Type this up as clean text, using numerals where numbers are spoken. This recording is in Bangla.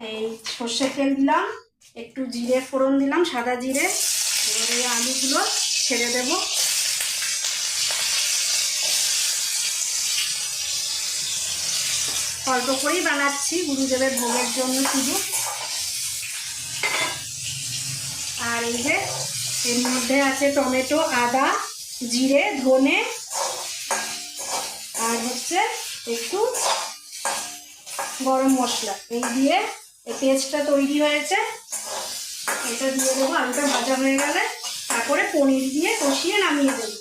এই সর্ষে তেল দিলাম, একটু জিরে ফোড়ন দিলাম, সাদা জিরে। এবারে আলুগুলো ছেড়ে দেব। অল্প করেই বানাচ্ছি, গুরুদেবের ভোগের জন্য শুধু। আর এই যে এর মধ্যে আছে টমেটো, আদা, জিরে, ধনে, আর হচ্ছে একটু গরম মশলা। এই দিয়ে এই পেস্টটা তৈরি হয়েছে, এটা দিয়ে দেবো। আলুটা ভাজা হয়ে গেলে তারপরে পনির দিয়ে কষিয়ে নামিয়ে দেবো।